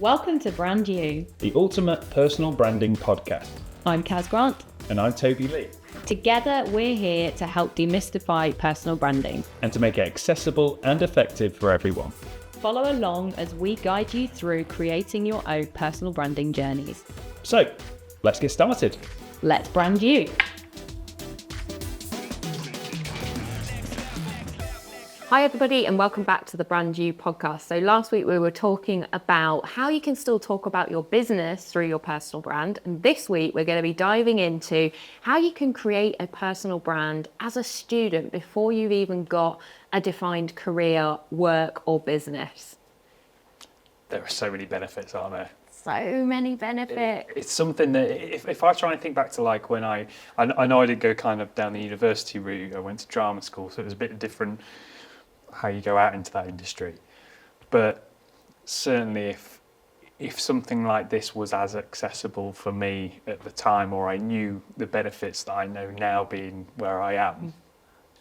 Welcome to Brand You, the ultimate personal branding podcast. I'm Kaz Grant. And I'm Toby Lee. Together, we're here to help demystify personal branding and to make it accessible and effective for everyone. Follow along as we guide you through creating your own personal branding journeys. So, let's get started. Let's brand you. Hi everybody and welcome back to the Brand You podcast. So last week we were talking about how you can still talk about your business through your personal brand. And this week we're going to be diving into how you can create a personal brand as a student before you've even got a defined career, work or business. There are so many benefits, aren't there? So many benefits. It's something that if I try and think back to like when I know I did go kind of down the university route. I went to drama school, so it was a bit different how you go out into that industry. But certainly if something like this was as accessible for me at the time, or I knew the benefits that I know now being where I am,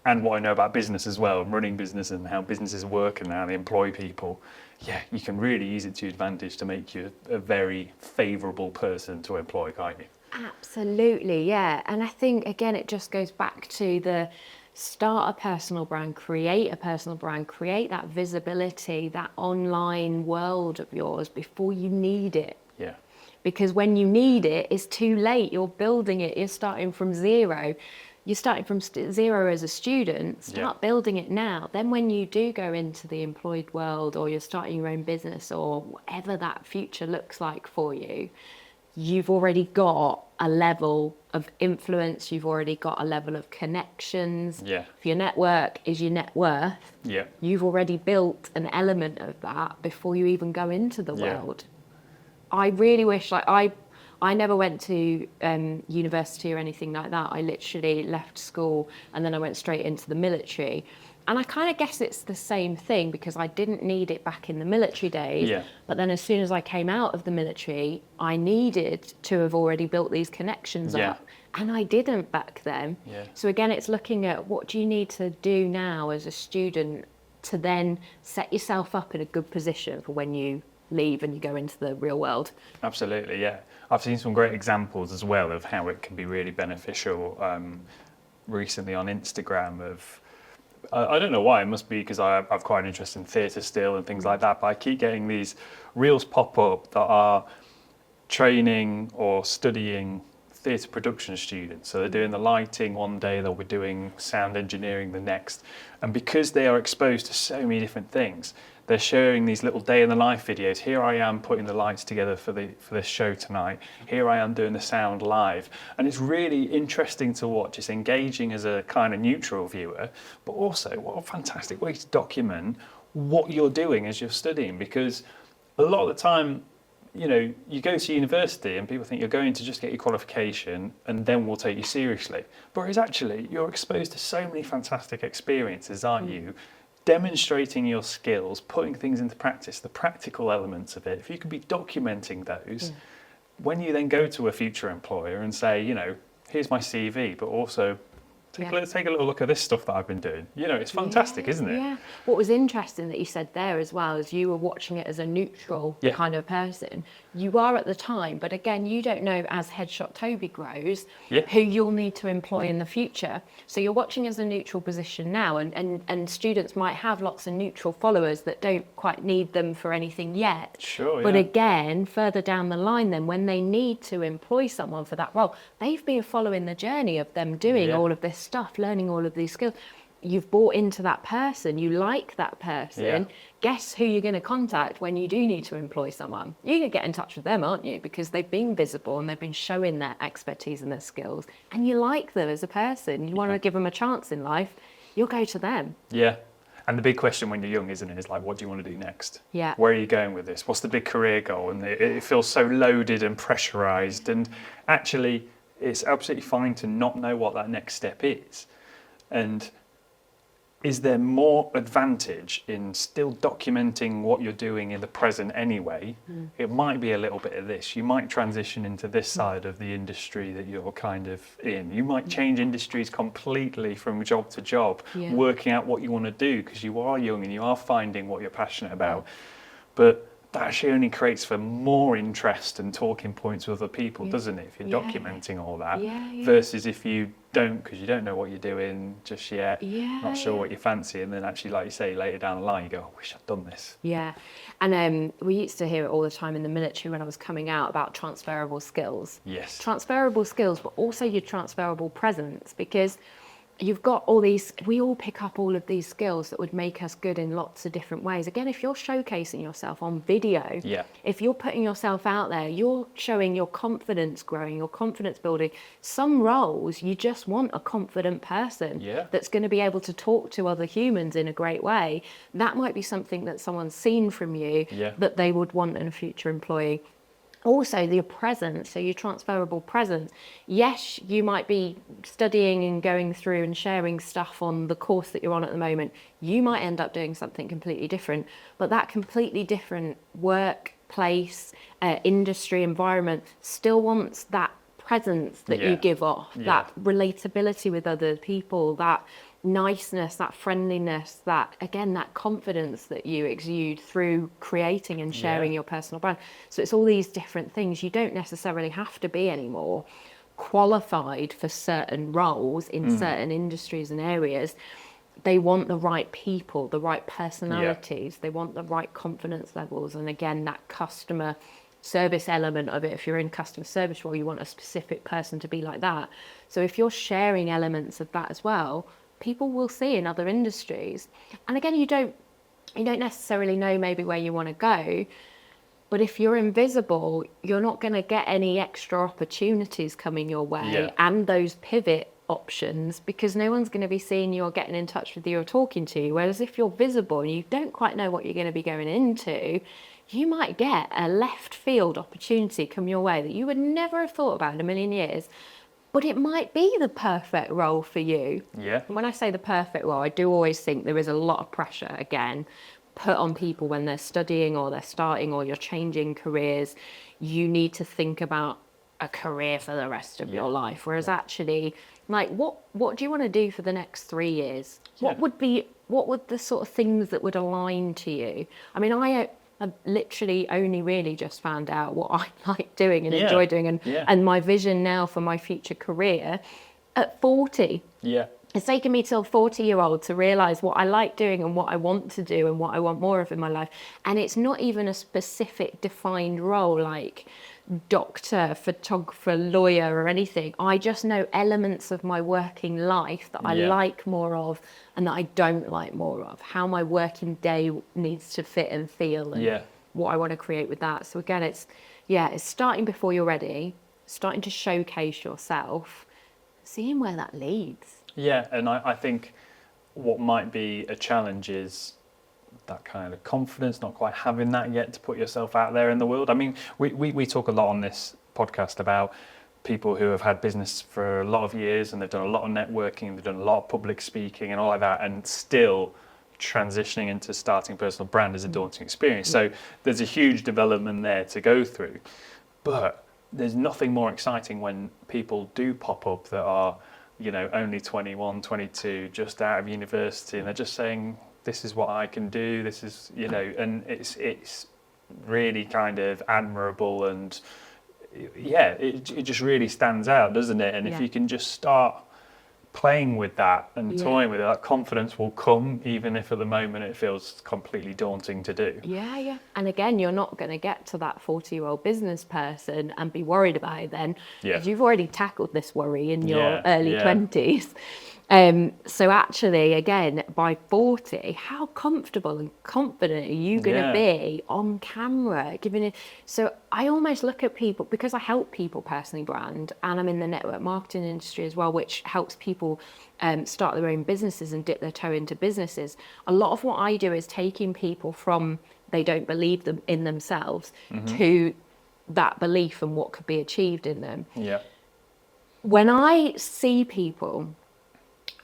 and what I know about business as well, and running business and how businesses work and how they employ people, yeah, you can really use it to your advantage to make you a very favourable person to employ, can't you? Absolutely, yeah. And I think, again, it just goes back to the start a personal brand, create that visibility, that online world of yours before you need it. Yeah. Because when you need it, it's too late. You're building it. You're starting from zero. You're starting from zero as a student. Start building it now. Then when you do go into the employed world, or you're starting your own business, or whatever that future looks like for you, you've already got a level of influence, you've already got a level of connections. Yeah. If your network is your net worth, you've already built an element of that before you even go into the world. I really wish, I never went to university or anything like that. I literally left school and then I went straight into the military. And I kind of guess it's the same thing because I didn't need it back in the military days. Yeah. But then as soon as I came out of the military, I needed to have already built these connections up. And I didn't back then. Yeah. So again, it's looking at what do you need to do now as a student to then set yourself up in a good position for when you leave and you go into the real world. Absolutely, yeah. I've seen some great examples as well of how it can be really beneficial recently on Instagram of, I don't know why, it must be because I've quite an interest in theatre still and things like that, but I keep getting these reels pop up that are training or studying theatre production students. So they're doing the lighting one day, they'll be doing sound engineering the next. And because they are exposed to so many different things, they're sharing these little day in the life videos. Here I am putting the lights together for this show tonight. Here I am doing the sound live. And it's really interesting to watch. It's engaging as a kind of neutral viewer, but also what a fantastic way to document what you're doing as you're studying. Because a lot of the time, you know, you go to university and people think you're going to just get your qualification and then we'll take you seriously. Whereas actually you're exposed to so many fantastic experiences, aren't you? Demonstrating your skills, putting things into practice, the practical elements of it. If you could be documenting those, when you then go to a future employer and say, you know, here's my CV, but also take a little look at this stuff that I've been doing. You know, it's fantastic, isn't it? Yeah. What was interesting that you said there as well is you were watching it as a neutral kind of person. You are at the time, but again, you don't know as Headshot Toby grows who you'll need to employ in the future. So you're watching as a neutral position now, and students might have lots of neutral followers that don't quite need them for anything yet. Sure, But again, further down the line then, when they need to employ someone for that role, they've been following the journey of them doing all of this stuff, learning all of these skills. You've bought into that person, you like that person. Guess who you're going to contact when you do need to employ someone? You're going to get in touch with them, aren't you? Because they've been visible and they've been showing their expertise and their skills, and you like them as a person. You want to give them a chance in life, you'll go to them. Yeah. And the big question when you're young, isn't it, is like, what do you want to do next? Yeah. Where are you going with this? What's the big career goal? And it feels so loaded and pressurized. And actually, it's absolutely fine to not know what that next step is. And is there more advantage in still documenting what you're doing in the present anyway? It might be a little bit of this. You might transition into this side of the industry that you're kind of in. You might change industries completely from job to job, working out what you want to do because you are young and you are finding what you're passionate about. But that actually only creates for more interest and talking points with other people, doesn't it? If you're documenting all that, versus if you don't, because you don't know what you're doing just yet, not sure what you fancy, and then actually, like you say, later down the line, you go, I wish I'd done this. Yeah, and we used to hear it all the time in the military when I was coming out about transferable skills. Yes. Transferable skills, but also your transferable presence, because you've got all these, we all pick up all of these skills that would make us good in lots of different ways. Again, if you're showcasing yourself on video, if you're putting yourself out there, you're showing your confidence growing, your confidence building. Some roles, you just want a confident person that's going to be able to talk to other humans in a great way. That might be something that someone's seen from you that they would want in a future employee. Also, your presence, so your transferable presence. Yes, you might be studying and going through and sharing stuff on the course that you're on at the moment. You might end up doing something completely different, but that completely different workplace, industry, environment still wants that presence that you give off, that relatability with other people, that niceness, that friendliness, that, again, that confidence that you exude through creating and sharing your personal brand. So it's all these different things. You don't necessarily have to be anymore qualified for certain roles in certain industries and areas. They want the right people, the right personalities, they want the right confidence levels, and again, that customer service element of it. If you're in customer service role, you want a specific person to be like that. So if you're sharing elements of that as well, people will see in other industries. And again, you don't necessarily know maybe where you want to go, but if you're invisible, you're not going to get any extra opportunities coming your way and those pivot options, because no one's going to be seeing you or getting in touch with you or talking to you. Whereas if you're visible and you don't quite know what you're going to be going into, you might get a left field opportunity come your way that you would never have thought about in a million years. But it might be the perfect role for you. Yeah. And when I say the perfect role, I do always think there is a lot of pressure, again, put on people when they're studying or they're starting or you're changing careers. You need to think about a career for the rest of your life. Whereas actually, like, what do you want to do for the next 3 years? What would the sort of things that would align to you? I mean, I've literally only really just found out what I like doing and enjoy doing, and my vision now for my future career at 40. Yeah. It's taken me till 40-year-old to realise what I like doing and what I want to do and what I want more of in my life. And it's not even a specific defined role like doctor, photographer, lawyer or anything. I just know elements of my working life that I like more of and that I don't like more of. How my working day needs to fit and feel and what I want to create with that. So again, it's starting before you're ready, starting to showcase yourself, seeing where that leads. Yeah, and I think what might be a challenge is that kind of confidence, not quite having that yet to put yourself out there in the world. I mean, we talk a lot on this podcast about people who have had business for a lot of years and they've done a lot of networking and they've done a lot of public speaking and all like that, and still transitioning into starting a personal brand is a daunting experience. So there's a huge development there to go through. But there's nothing more exciting when people do pop up that are, only 21, 22, just out of university, and they're just saying, this is what I can do, this is, and it's really kind of admirable, and it just really stands out, doesn't it? And if you can just start playing with that and toying with it, that confidence will come, even if at the moment it feels completely daunting to do. Yeah. And again, you're not going to get to that 40-year-old business person and be worried about it then, because you've already tackled this worry in your early 20s. So actually, again, by 40, how comfortable and confident are you going to be on camera? So I almost look at people, because I help people personally brand, and I'm in the network marketing industry as well, which helps people start their own businesses and dip their toe into businesses. A lot of what I do is taking people from they don't believe them in themselves to that belief and what could be achieved in them. Yeah. When I see people,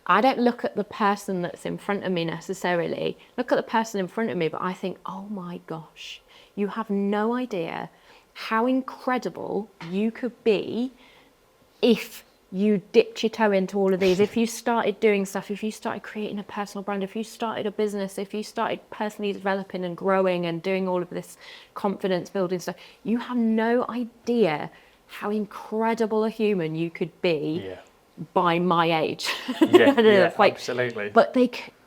I don't look at the person that's in front of me necessarily, look at the person in front of me, but I think, oh my gosh, you have no idea how incredible you could be if you dipped your toe into all of these, if you started doing stuff, if you started creating a personal brand, if you started a business, if you started personally developing and growing and doing all of this confidence building stuff, you have no idea how incredible a human you could be by my age. Yeah, I don't know, yeah, it's like, absolutely. but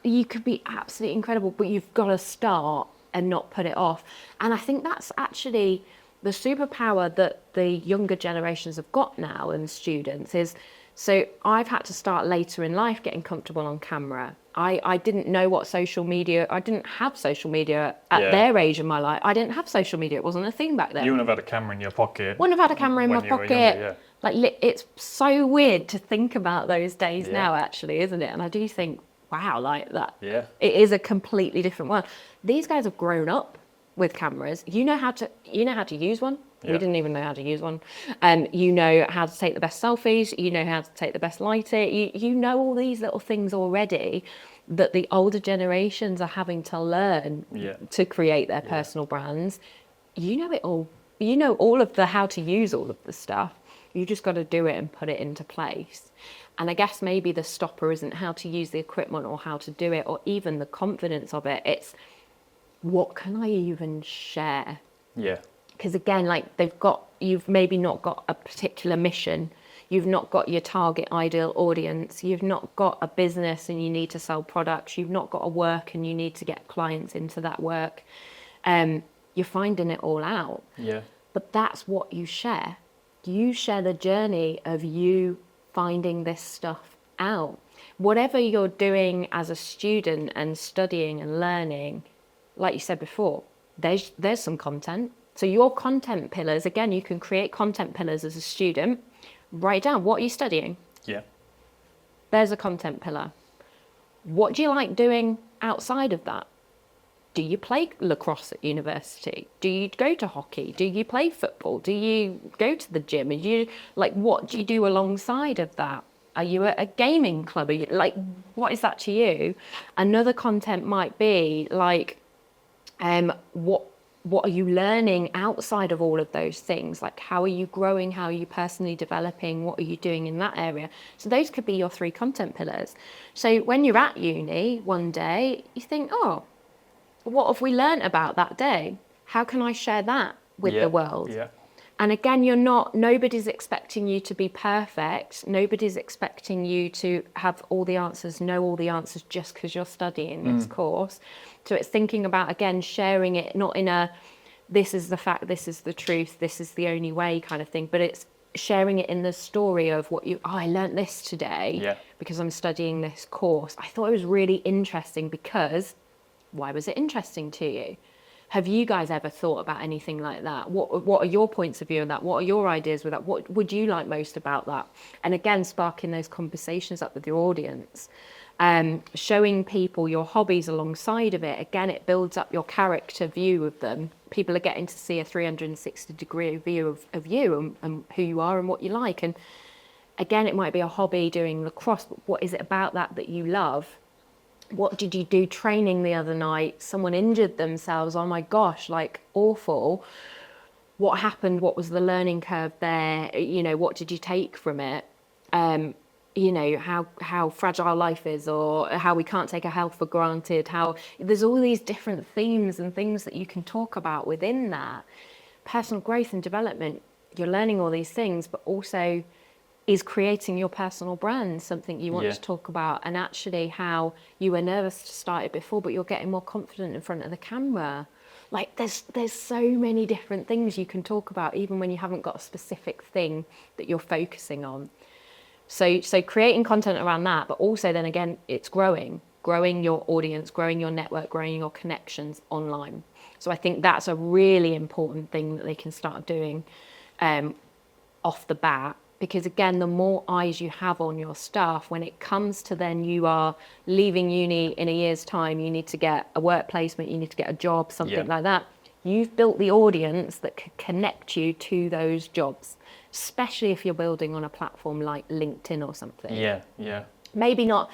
you could be absolutely incredible, but you've got to start and not put it off. And I think that's actually the superpower that the younger generations have got now and students is, so I've had to start later in life getting comfortable on camera. I didn't know what social media, I didn't have social media at their age in my life. I didn't have social media. It wasn't a thing back then. You wouldn't have had a camera in your pocket. Wouldn't have had a camera in my when you were pocket. younger, Like, it's so weird to think about those days now, actually, isn't it? And I do think, wow, like that. Yeah. It is a completely different world. These guys have grown up with cameras. You know how to use one. Yeah. We didn't even know how to use one. You know how to take the best selfies. You know how to take the best lighting. You know all these little things already that the older generations are having to learn to create their personal brands. You know it all. You know all of the how to use all of the stuff. You just got to do it and put it into place. And I guess maybe the stopper isn't how to use the equipment or how to do it or even the confidence of it. It's what can I even share? Yeah. Because again, like you've maybe not got a particular mission. You've not got your target ideal audience. You've not got a business and you need to sell products. You've not got a work and you need to get clients into that work. You're finding it all out. Yeah. But that's what you share. You share the journey of you finding this stuff out. Whatever you're doing as a student and studying and learning, like you said before, there's some content. So your content pillars, again, you can create content pillars as a student. Write down, what are you studying? Yeah. There's a content pillar. What do you like doing outside of that? Do you play lacrosse at university? Do you go to hockey? Do you play football? Do you go to the gym? What do you do alongside of that? Are you at a gaming club? What is that to you? Another content might be like, what are you learning outside of all of those things? Like, how are you growing? How are you personally developing? What are you doing in that area? So those could be your 3 content pillars. So when you're at uni one day, you think, oh, what have we learned about that day? How can I share that with the world? Yeah. And again, nobody's expecting you to be perfect. Nobody's expecting you to have all the answers, know all the answers just because you're studying this course. So it's thinking about, again, sharing it, not in a, this is the fact, this is the truth, this is the only way kind of thing, but it's sharing it in the story of I learned this today because I'm studying this course. I thought it was really interesting because, why was it interesting to you? Have you guys ever thought about anything like that? What are your points of view on that? What are your ideas with that? What would you like most about that? And again, sparking those conversations up with your audience, showing people your hobbies alongside of it. Again, it builds up your character view of them. People are getting to see a 360-degree view of you and who you are and what you like. And again, it might be a hobby doing lacrosse, but what is it about that you love? What did you do training the other night? Someone injured themselves. Oh my gosh, like awful. What happened? What was the learning curve there? What did you take from it? How fragile life is, or how we can't take our health for granted. How there's all these different themes and things that you can talk about within that. Personal growth and development, you're learning all these things, but also is creating your personal brand something you want to talk about, and actually how you were nervous to start it before, but you're getting more confident in front of the camera. Like there's so many different things you can talk about, even when you haven't got a specific thing that you're focusing on. So creating content around that, but also then again, it's growing your audience, growing your network, growing your connections online. So I think that's a really important thing that they can start doing off the bat. Because again, the more eyes you have on your stuff, when it comes to then you are leaving uni in a year's time, you need to get a work placement, you need to get a job, something like that. You've built the audience that can connect you to those jobs, especially if you're building on a platform like LinkedIn or something. Yeah. Maybe not.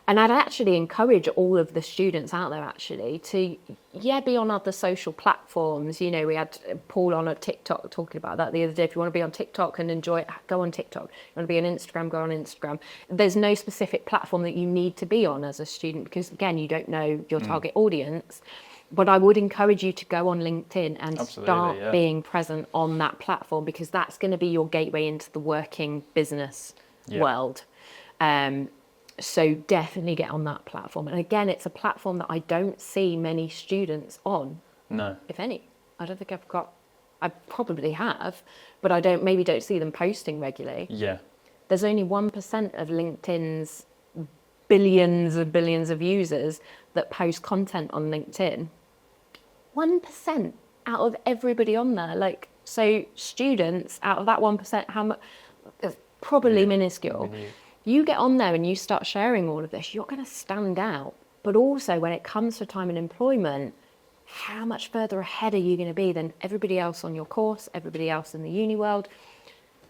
And I'd actually encourage all of the students out there actually to, be on other social platforms. We had Paul on a TikTok talking about that the other day. If you want to be on TikTok and enjoy it, go on TikTok. You want to be on Instagram, go on Instagram. There's no specific platform that you need to be on as a student because, again, you don't know your target audience. But I would encourage you to go on LinkedIn and start being present on that platform because that's going to be your gateway into the working business world. So definitely get on that platform. And again, it's a platform that I don't see many students on. No. If any. I don't think I probably have, but maybe don't see them posting regularly. Yeah. There's only 1% of LinkedIn's billions of users that post content on LinkedIn. 1% out of everybody on there. So students out of that 1%, how much? Probably minuscule. You get on there and you start sharing all of this, you're going to stand out. But also when it comes to time and employment, how much further ahead are you going to be than everybody else on your course, everybody else in the uni world?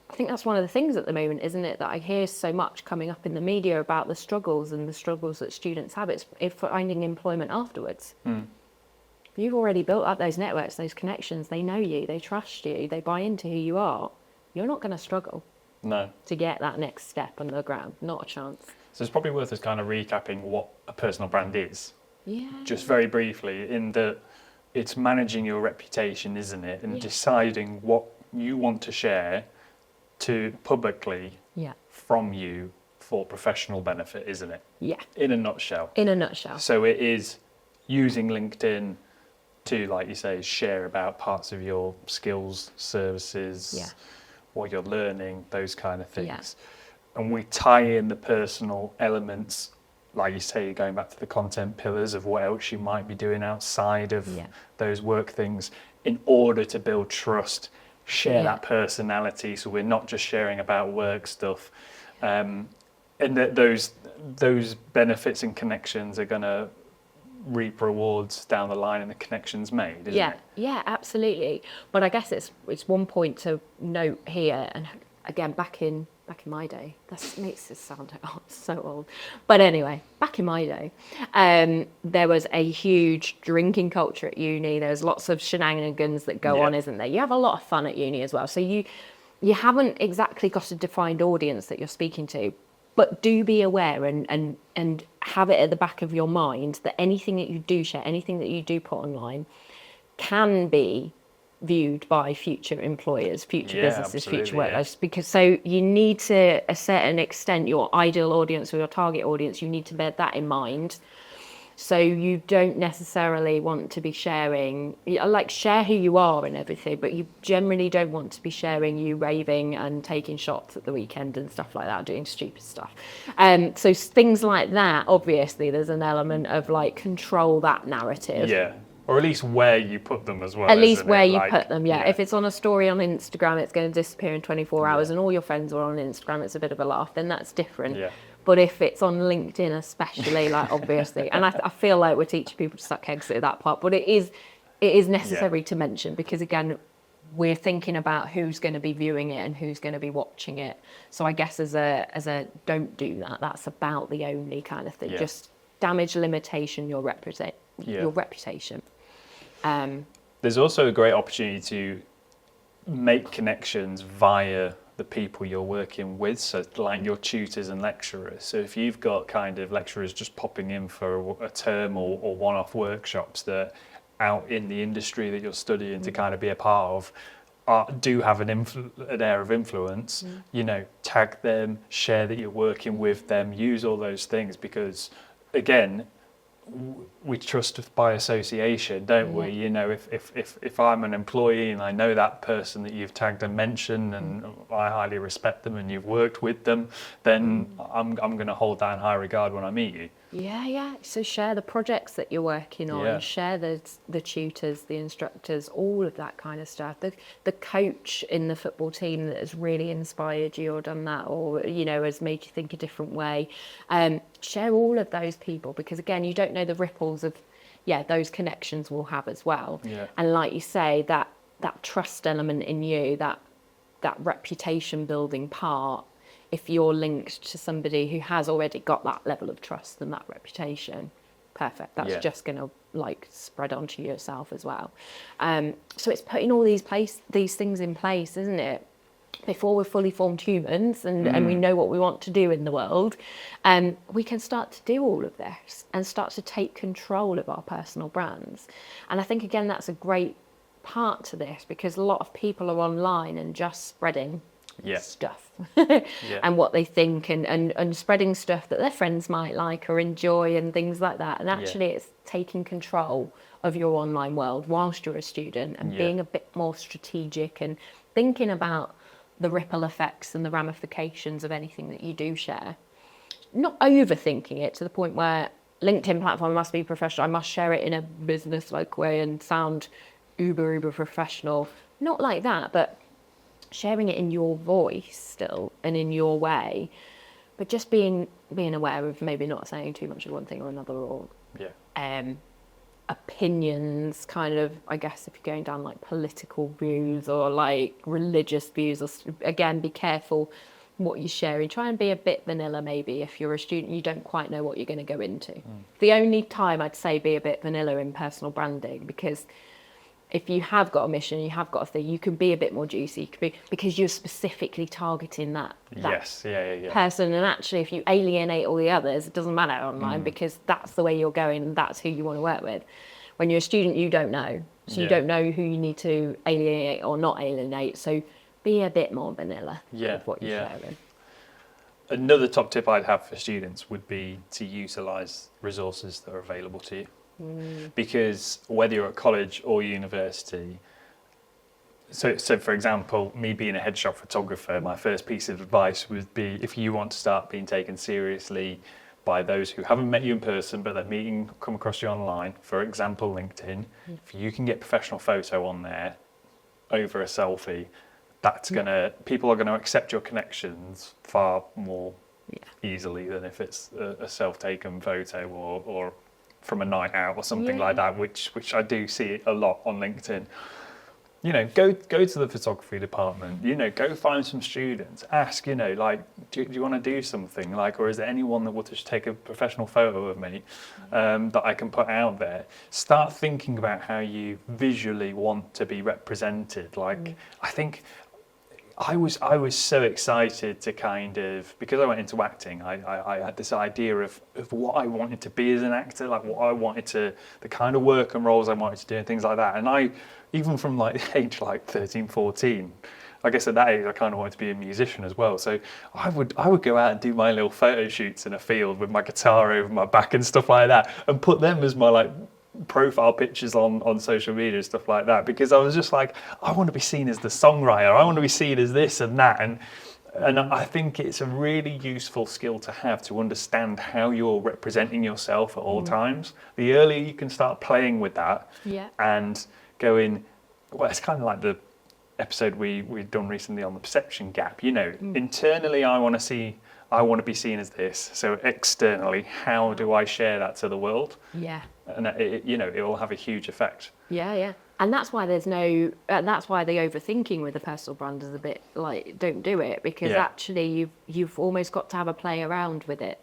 I think that's one of the things at the moment, isn't it, that I hear so much coming up in the media about the struggles that students have. It's finding employment afterwards. If you've already built up those networks, those connections, they know you, they trust you, they buy into who you are, you're not going to struggle. No. To get that next step on the ground. Not a chance. So it's probably worth us kind of recapping what a personal brand is. Yeah. Just very briefly, in that it's managing your reputation, isn't it? And deciding what you want to share to publicly from you for professional benefit, isn't it? Yeah. In a nutshell. In a nutshell. So it is using LinkedIn to, like you say, share about parts of your skills, services, what you're learning, those kind of things. And we tie in the personal elements, like you say, going back to the content pillars of what else you might be doing outside of those work things in order to build trust, share that personality, so we're not just sharing about work stuff. And that those benefits and connections are going to reap rewards down the line, and the connections made, isn't it? Yeah, absolutely. But I guess it's one point to note here, and again, back in my day, that makes it sound so old. But anyway, back in my day, there was a huge drinking culture at uni. There's lots of shenanigans that go on, isn't there? You have a lot of fun at uni as well. So you haven't exactly got a defined audience that you're speaking to. But do be aware and have it at the back of your mind that anything that you do share, anything that you do put online can be viewed by future employers, future businesses, future workers. Because so you need to, a certain extent, your ideal audience or your target audience, you need to bear that in mind. So you don't necessarily want to be sharing, share who you are and everything, but you generally don't want to be sharing you raving and taking shots at the weekend and stuff like that, doing stupid stuff. So things like that, obviously, there's an element of control that narrative. Yeah. Or at least where you put them as well. At least where you put them, If it's on a story on Instagram, it's going to disappear in 24 hours and all your friends are on Instagram, it's a bit of a laugh, then that's different. Yeah. But if it's on LinkedIn especially, obviously, and I feel like we're teaching people to suck eggs at that part, but it is necessary to mention because, again, we're thinking about who's going to be viewing it and who's going to be watching it. So I guess as a don't do that, that's about the only kind of thing. Yeah. Just damage limitation your reputation. There's also a great opportunity to make connections via the people you're working with, so like your tutors and lecturers. So if you've got kind of lecturers just popping in for a term or one-off workshops that out in the industry that you're studying to kind of be a part of, do have an air of influence, tag them, share that you're working with them, use all those things, because again, we trust by association, don't we? If I'm an employee and I know that person that you've tagged and mentioned, and I highly respect them, and you've worked with them, then I'm going to hold that in high regard when I meet you. Yeah. So share the projects that you're working on, share the tutors, the instructors, all of that kind of stuff. The coach in the football team that has really inspired you or done that, or has made you think a different way. Share all of those people, because again, you don't know the ripples of those connections we'll have as well. Yeah. And like you say, that trust element in you, that reputation building part, if you're linked to somebody who has already got that level of trust and that reputation, perfect. That's just going to like spread onto yourself as well. So it's putting all these things in place, isn't it? Before we're fully formed humans and we know what we want to do in the world, we can start to do all of this and start to take control of our personal brands. And I think, again, that's a great part to this, because a lot of people are online and just spreading stuff and what they think and spreading stuff that their friends might like or enjoy and things like that. And actually it's taking control of your online world whilst you're a student and being a bit more strategic and thinking about the ripple effects and the ramifications of anything that you do share. Not overthinking it to the point where LinkedIn platform must be professional, I must share it in a business-like way and sound uber professional. Not like that, but sharing it in your voice still and in your way, but just being aware of maybe not saying too much of one thing or another, or opinions, kind of, I guess, if you're going down like political views or like religious views, or again, be careful what you're sharing. Try and be a bit vanilla. Maybe if you're a student, you don't quite know what you're going to go into. The only time I'd say be a bit vanilla in personal branding, because if you have got a mission, you have got a thing, you can be a bit more juicy, because you're specifically targeting that person. And actually, if you alienate all the others, it doesn't matter online, because that's the way you're going and that's who you want to work with. When you're a student, you don't know. So you don't know who you need to alienate or not alienate. So be a bit more vanilla with what you're sharing. Another top tip I'd have for students would be to utilise resources that are available to you. Because whether you're at college or university, so for example, me being a headshot photographer, my first piece of advice would be, if you want to start being taken seriously by those who haven't met you in person but they're come across you online, for example LinkedIn, if you can get professional photo on there over a selfie, people are gonna accept your connections far more easily than if it's a self-taken photo or from a night out or something like that, which I do see a lot on LinkedIn. You know, go to the photography department, you know, go find some students, ask, you know, like, do you want to do something, like, or is there anyone that will just take a professional photo of me that I can put out there? Start thinking about how you visually want to be represented. Like, I think I was so excited to kind of, because I went into acting, I had this idea of what I wanted to be as an actor, like what I wanted to, the kind of work and roles I wanted to do and things like that. And I, even from like age like 13, 14, I guess at that age I kind of wanted to be a musician as well. So I would go out and do my little photo shoots in a field with my guitar over my back and stuff like that, and put them as my like profile pictures on social media and stuff like that, because I was just like, I want to be seen as the songwriter, I want to be seen as this and that, and I think it's a really useful skill to have, to understand how you're representing yourself at all times. The earlier you can start playing with that and going, well, it's kind of like the episode we've done recently on the perception gap, you know, internally I want to be seen as this, so externally, how do I share that to the world? And it will have a huge effect. And that's why that's why the overthinking with the personal brand is a bit like, don't do it, because actually you've almost got to have a play around with it.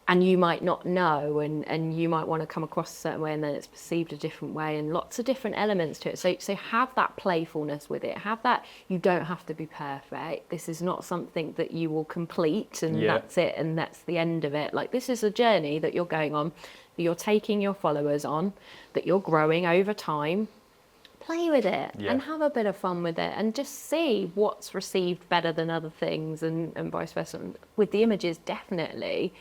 And you might not know, and you might want to come across a certain way, and then it's perceived a different way, and lots of different elements to it. So have that playfulness with it. Have that, you don't have to be perfect. This is not something that you will complete, and that's it, and that's the end of it. Like, this is a journey that you're going on, that you're taking your followers on, that you're growing over time. Play with it and have a bit of fun with it, and just see what's received better than other things, and vice versa. With the images, definitely.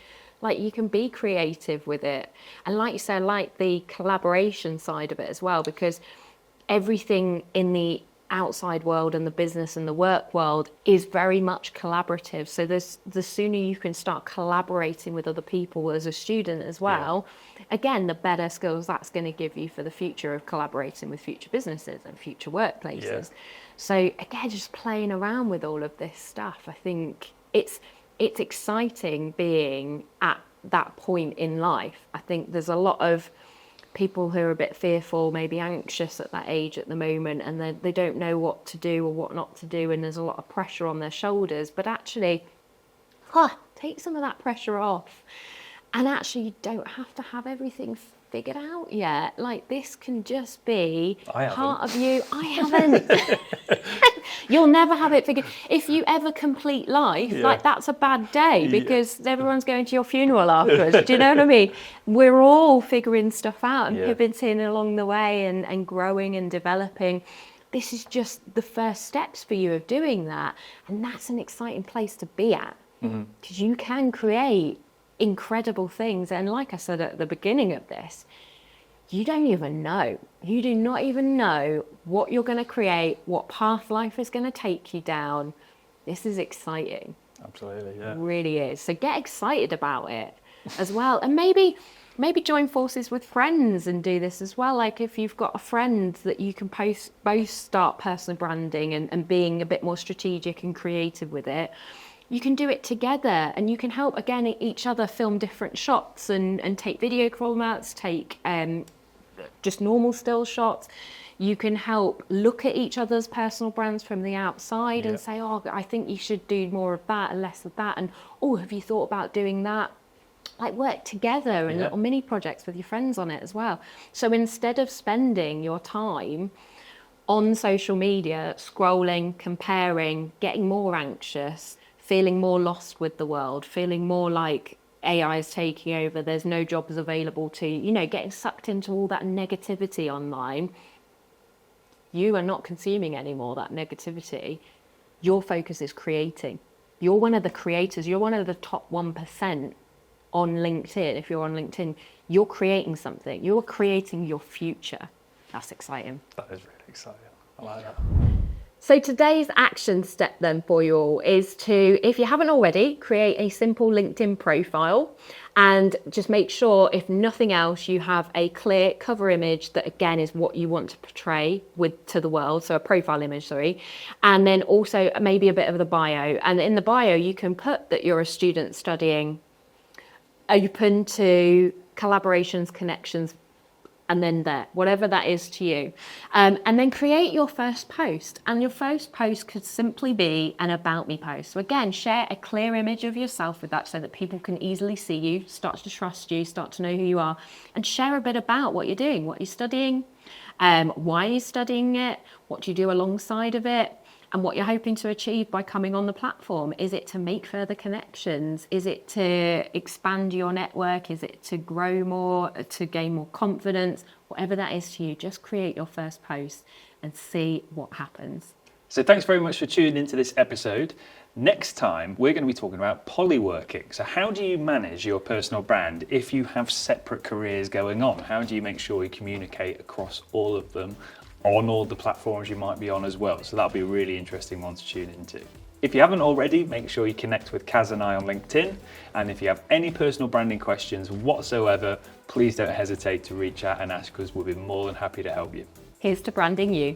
Like, you can be creative with it. And like you said, I like the collaboration side of it as well, because everything in the outside world and the business and the work world is very much collaborative. So the sooner you can start collaborating with other people as a student as well, again, the better skills that's going to give you for the future of collaborating with future businesses and future workplaces. So again, just playing around with all of this stuff. I think it's exciting being at that point in life. I think there's a lot of people who are a bit fearful, maybe anxious at that age at the moment, and they don't know what to do or what not to do, and there's a lot of pressure on their shoulders. But actually, take some of that pressure off. And actually, you don't have to have everything figured out yet. Like, this can just be part of you. I haven't. You'll never have it figured. If you ever complete life, like, that's a bad day because everyone's going to your funeral afterwards. Do you know what I mean? We're all figuring stuff out and pivoting along the way and growing and developing. This is just the first steps for you of doing that. And that's an exciting place to be at because you can create incredible things. And like I said at the beginning of this, you don't even know. You do not even know what you're going to create, what path life is going to take you down. This is exciting. Absolutely, yeah. It really is. So get excited about it as well. And maybe join forces with friends and do this as well. Like, if you've got a friend that you can both start personal branding and being a bit more strategic and creative with it, you can do it together, and you can help, again, each other film different shots and take video formats, take just normal still shots. You can help look at each other's personal brands from the outside and say, oh, I think you should do more of that and less of that. And, oh, have you thought about doing that? Like, work together and little mini projects with your friends on it as well. So instead of spending your time on social media, scrolling, comparing, getting more anxious, feeling more lost with the world, feeling more like AI is taking over, there's no jobs available to you, getting sucked into all that negativity online, you are not consuming any more of that negativity. Your focus is creating. You're one of the creators. You're one of the top 1% on LinkedIn. If you're on LinkedIn, you're creating something. You're creating your future. That's exciting. That is really exciting. I like that. So today's action step then for you all is to, if you haven't already, create a simple LinkedIn profile and just make sure, if nothing else, you have a clear cover image that, again, is what you want to portray to the world. So a profile image, and then also maybe a bit of the bio. And in the bio, you can put that you're a student studying, open to collaborations, connections, and then whatever that is to you. And then create your first post. And your first post could simply be an about me post. So again, share a clear image of yourself with that so that people can easily see you, start to trust you, start to know who you are, and share a bit about what you're doing, what you're studying, why you're studying it, what do you do alongside of it, and what you're hoping to achieve by coming on the platform. Is it to make further connections? Is it to expand your network? Is it to grow more, to gain more confidence? Whatever that is to you, just create your first post and see what happens. So thanks very much for tuning into this episode. Next time, we're going to be talking about polyworking. So how do you manage your personal brand if you have separate careers going on? How do you make sure you communicate across all of them on all the platforms you might be on as well? So that'll be a really interesting one to tune into. If you haven't already, make sure you connect with Kaz and I on LinkedIn. And if you have any personal branding questions whatsoever, please don't hesitate to reach out and ask us. We'll be more than happy to help you. Here's to branding you.